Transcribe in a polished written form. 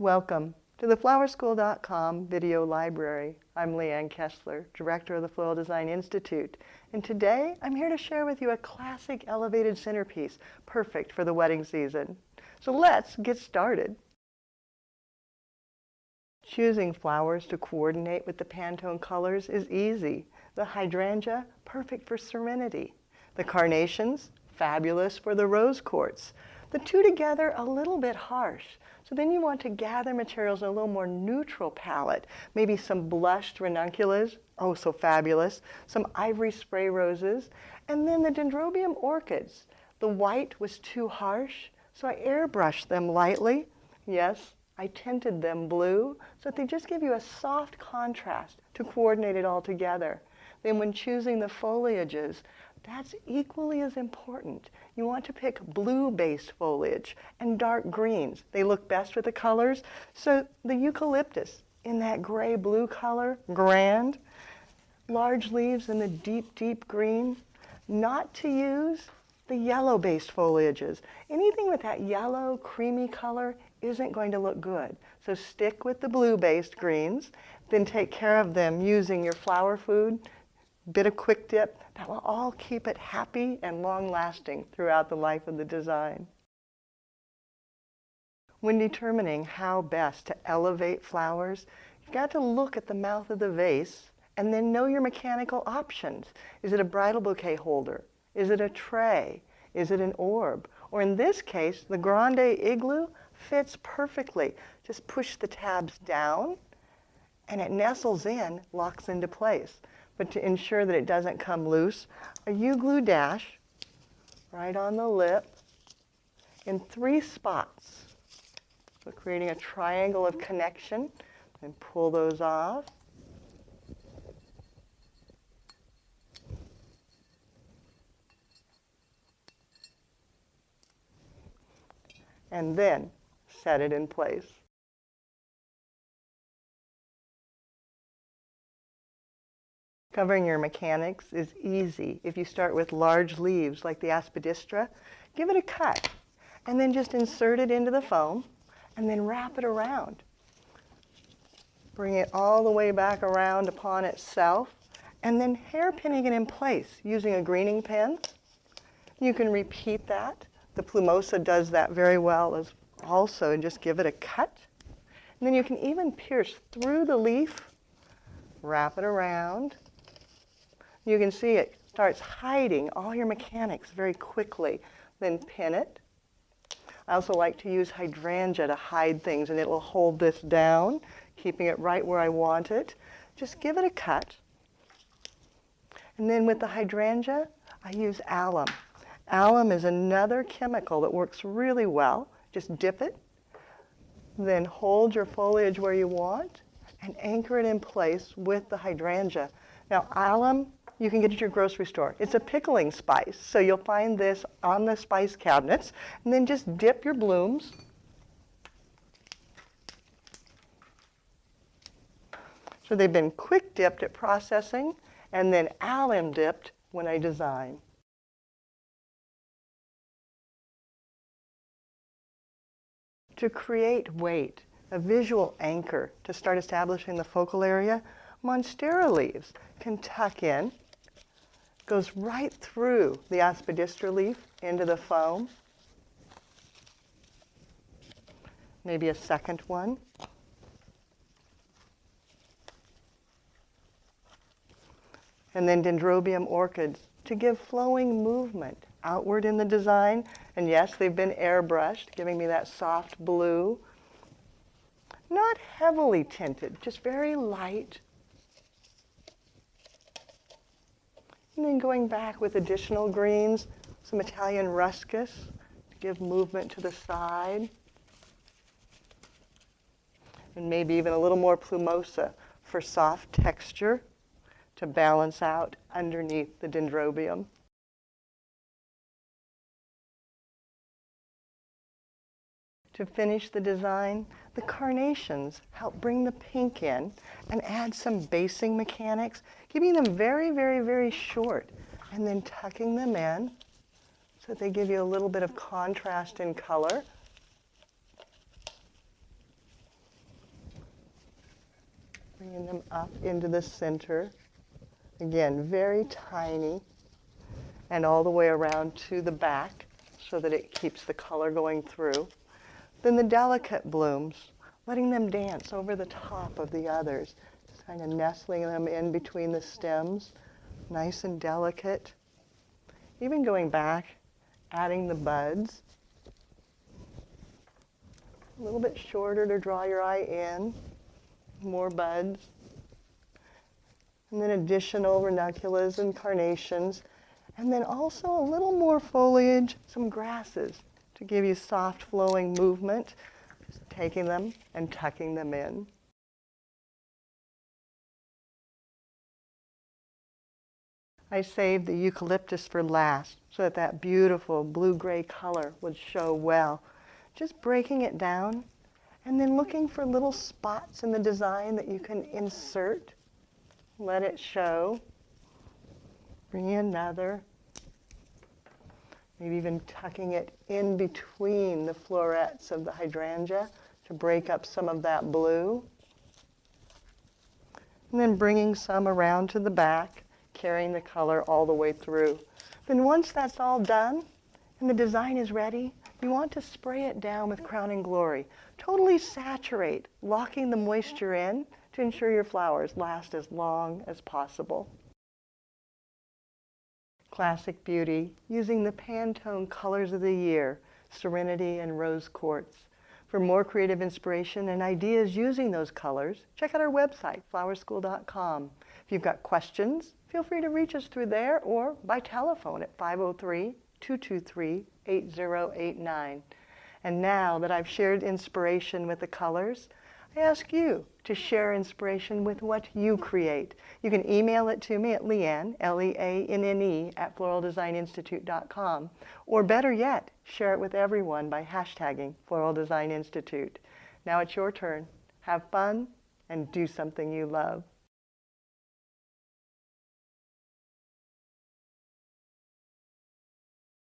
Welcome to the flowerschool.com video library. I'm Leanne Kessler, Director of the Floral Design Institute, and today I'm here to share with you a classic elevated centerpiece, perfect for the wedding season. So let's get started. Choosing flowers to coordinate with the Pantone colors is easy. The hydrangea, perfect for serenity. The carnations, fabulous for the rose quartz. The two together, a little bit harsh. So then you want to gather materials in a little more neutral palette. Maybe some blushed ranunculus, oh so fabulous. Some ivory spray roses. And then the dendrobium orchids. The white was too harsh, so I airbrushed them lightly. Yes, I tinted them blue, so that they just give you a soft contrast to coordinate it all together. Then when choosing the foliages, that's equally as important. You want to pick blue-based foliage and dark greens. They look best with the colors. So the eucalyptus in that gray-blue color, grand. Large leaves in the deep, deep green. Not to use the yellow-based foliages. Anything with that yellow, creamy color isn't going to look good. So stick with the blue-based greens. Then take care of them using your flower food. Bit of quick dip, that will all keep it happy and long-lasting throughout the life of the design. When determining how best to elevate flowers, you've got to look at the mouth of the vase and then know your mechanical options. Is it a bridal bouquet holder? Is it a tray? Is it an orb? Or in this case, the grande igloo fits perfectly. Just push the tabs down and it nestles in, locks into place. But to ensure that it doesn't come loose, a U-glue dash right on the lip in 3 spots. So creating a triangle of connection, and pull those off. And then set it in place. Covering your mechanics is easy. If you start with large leaves like the aspidistra, give it a cut and then just insert it into the foam and then wrap it around. Bring it all the way back around upon itself and then hairpinning it in place using a greening pen. You can repeat that. The plumosa does that very well as also, and just give it a cut. And then you can even pierce through the leaf, wrap it around. You can see it starts hiding all your mechanics very quickly. Then pin it. I also like to use hydrangea to hide things, and it will hold this down, keeping it right where I want it. Just give it a cut. And then with the hydrangea, I use alum. Alum is another chemical that works really well. Just dip it, then hold your foliage where you want, and anchor it in place with the hydrangea. Now, alum, you can get it at your grocery store. It's a pickling spice, so you'll find this on the spice cabinets. And then just dip your blooms. So they've been quick dipped at processing and then alum dipped when I design. To create weight, a visual anchor to start establishing the focal area, monstera leaves can tuck in. Goes right through the aspidistra leaf into the foam. Maybe a second one. And then dendrobium orchids to give flowing movement outward in the design. And yes, they've been airbrushed, giving me that soft blue. Not heavily tinted, just very light. And then going back with additional greens, some Italian ruscus to give movement to the side. And maybe even a little more plumosa for soft texture to balance out underneath the dendrobium. To finish the design, the carnations help bring the pink in and add some basing mechanics, keeping them very, very, very short, and then tucking them in so that they give you a little bit of contrast in color. Bringing them up into the center. Again, very tiny, and all the way around to the back so that it keeps the color going through. Then the delicate blooms, letting them dance over the top of the others, just kind of nestling them in between the stems, nice and delicate. Even going back, adding the buds. A little bit shorter to draw your eye in, more buds. And then additional ranunculus and carnations. And then also a little more foliage, some grasses to give you soft flowing movement. Just taking them and tucking them in. I saved the eucalyptus for last so that that beautiful blue-gray color would show well. Just breaking it down and then looking for little spots in the design that you can insert. Let it show. Bring in another. Maybe even tucking it in between the florets of the hydrangea to break up some of that blue. And then bringing some around to the back, carrying the color all the way through. Then once that's all done and the design is ready, you want to spray it down with Crowning Glory. Totally saturate, locking the moisture in to ensure your flowers last as long as possible. Classic Beauty, using the Pantone colors of the year, Serenity and Rose Quartz. For more creative inspiration and ideas using those colors, check out our website, flowerschool.com. If you've got questions, feel free to reach us through there or by telephone at 503-223-8089. And now that I've shared inspiration with the colors, I ask you to share inspiration with what you create. You can email it to me at Leanne, Leanne, at floraldesigninstitute.com. Or better yet, share it with everyone by hashtagging Floral Design Institute. Now it's your turn. Have fun and do something you love.